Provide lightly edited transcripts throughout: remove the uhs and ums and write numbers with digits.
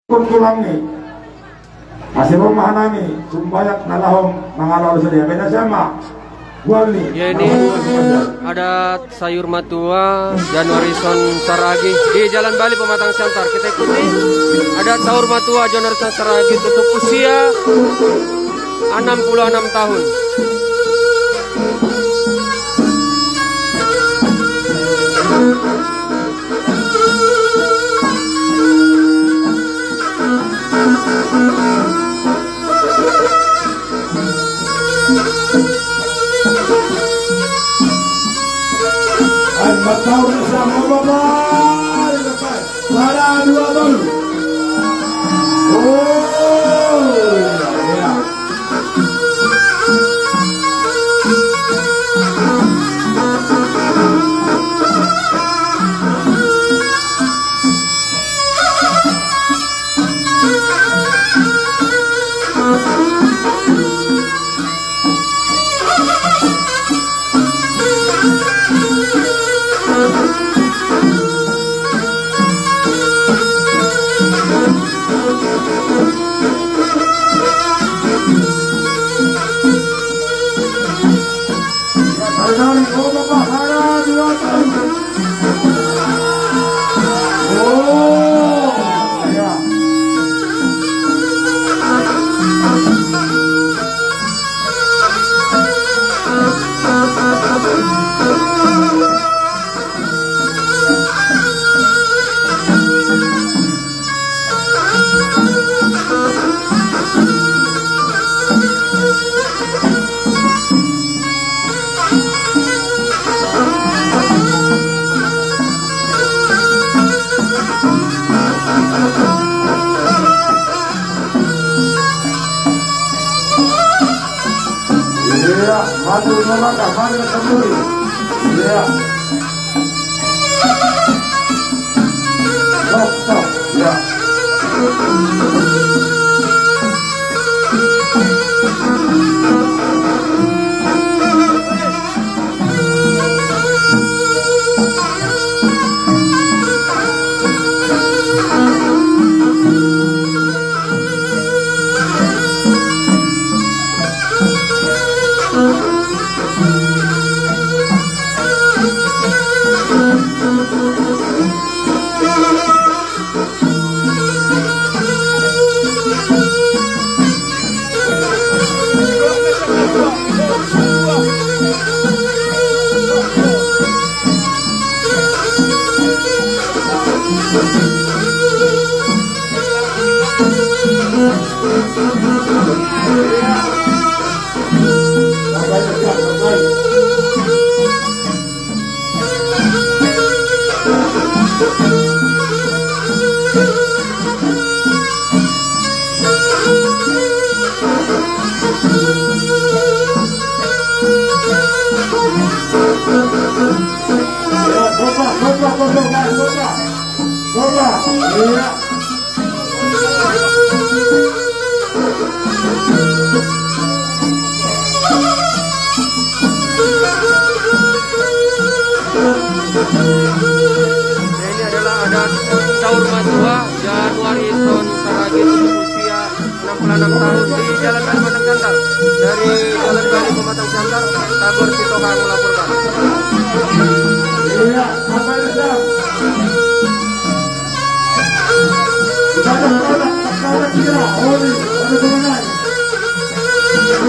Kuntulang ni masih memahami sumbayak nalahom nangalor sedia beda sama wali. Ya, ini ada sayur matua Januarison Saragi di Jalan Bali Pematang Siantar. Kita ikuti ada sayur matua Januarison Saragi tutup usia 66 tahun. Tahun sama bapak depan para dua baru. Ya. Maju nolak, maju kembali. Ya. Stop. Ya. Ini adalah adat caur matua Januarison Saragi tutup usia 66 tahun di Jalan Bali Pematang Siantar. Dari Jalan Bali Pematang Siantar, Tabor Sitohang melaporkan. Iya, apa itu jam? Kita kira, oli, ada kemenangan.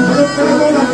Ada kemenangan,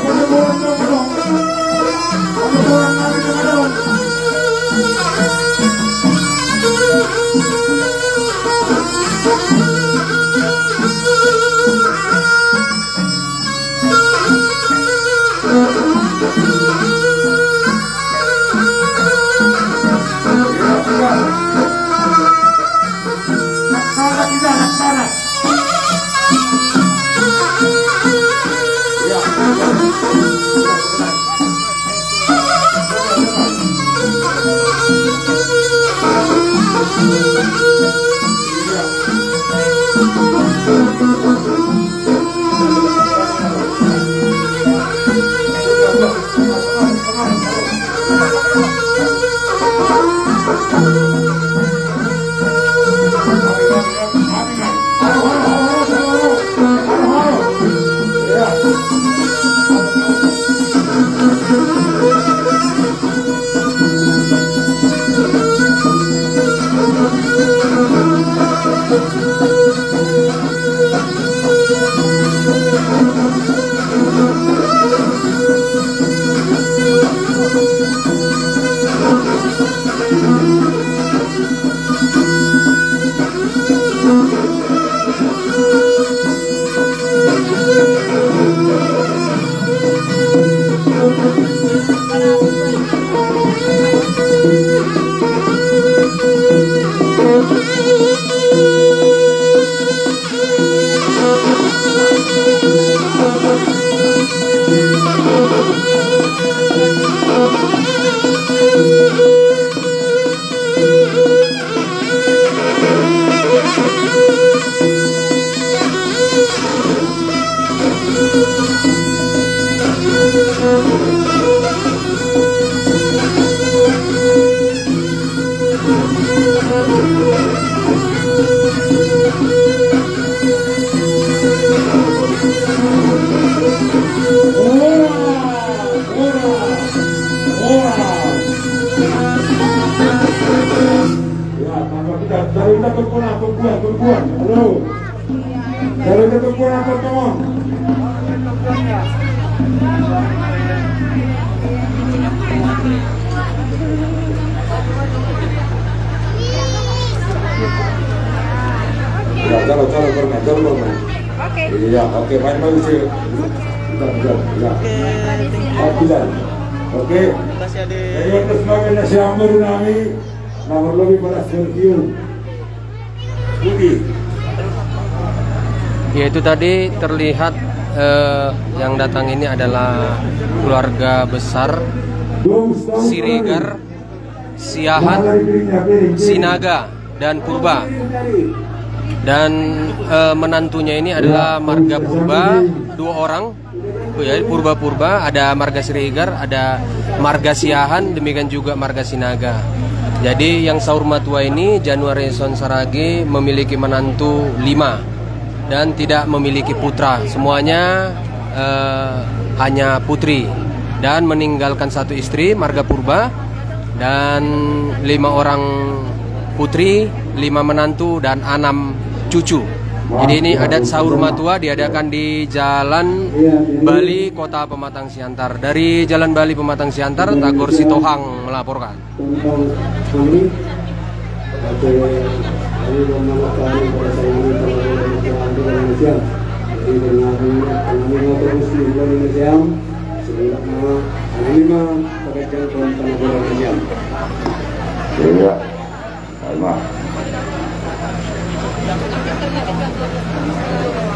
Iya, oke, main sih. Oke. Saya sebagai nasi amur nami, nomor lebih pada Sergio. Budi. Yaitu tadi terlihat yang datang ini adalah keluarga besar Siregar, Siahan, Sinaga, dan Purba. Dan menantunya ini adalah marga Purba, 2 orang. Ya, Purba, ada marga Siregar, ada marga Siahan, demikian juga marga Sinaga. Jadi yang Saur Matua ini Januari Son Saragi memiliki menantu 5 dan tidak memiliki putra. Semuanya hanya putri, dan meninggalkan 1 istri marga Purba dan 5 orang putri, 5 menantu dan 6 cucu. Jadi ini adat Saur Matua diadakan di Jalan Bali, Kota Pematang Siantar. Dari Jalan Bali Pematang Siantar, Tagor Sitohang melaporkan. Iya,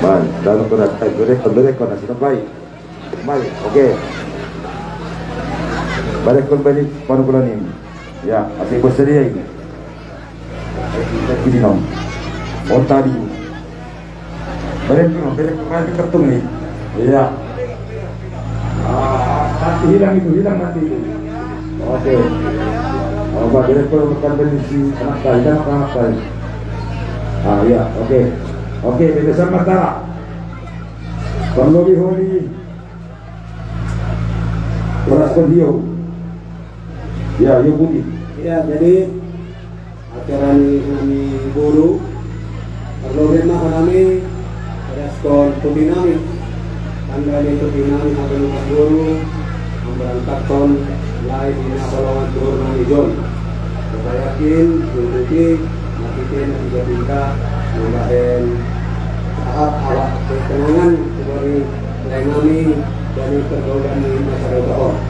Man, dalam berat berekon nasi baik, oke. Berekon balik panukulan ini, ya, asing bersedia ini. Ini nom, tadi. Berekon masih kertung nih, iya. Nanti hilang nanti itu. Oke. Berekon bukan beli anak kali. Ya, oke, kita sama Tara. Kalau Holi, Peras Kondio, ya, yuk Budi. Ya, jadi acara ini guru, kalau memang kami ada skor putih kami, tanda ini putih kami akan guru, memberangkatkan live ini apalagi turun kami John. Saya yakin, untuk kita tingkat mengadakan tahap awal ketenangan sebagai mengalami dari pergaulan masyarakat orang.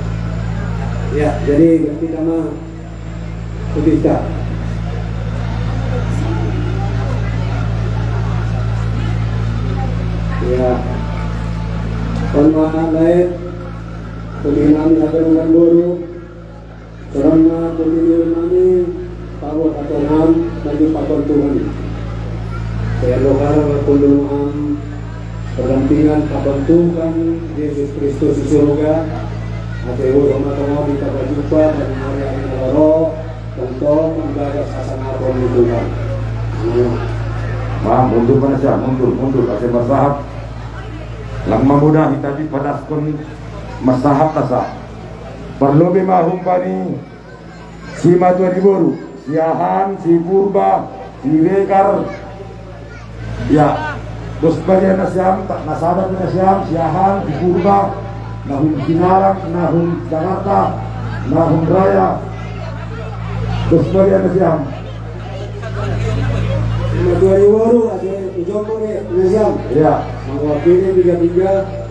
Ya, jadi kita mah kita. Ya, konma lain pembinaan akan guru karena pembinaan ini Pawat atau ham bagi pakon Tuhan. Saya doakan kulungan perdampingan pakon Tuhan Yesus Kristus di surga. Atau sama-sama kita berjumpa dan hari ini roh untuk membaca sasana Tuhan. Mundur mana sih? Mundur. Kasih masahab. Lang mamudah kita di padaskon masahab nasa. Perlu bimahum pani si Matua di Boru. Siahan, si Purba, si Regar, Ya, terus bagian nasiam, nasabah nasiam, siahan, di Purba, Nahun Kinarang, Nahun Jakarta, Nahun Raya. Terus bagian nasiam. Nama 2000 ada ujung ke nasiam. Ya, mewakili 33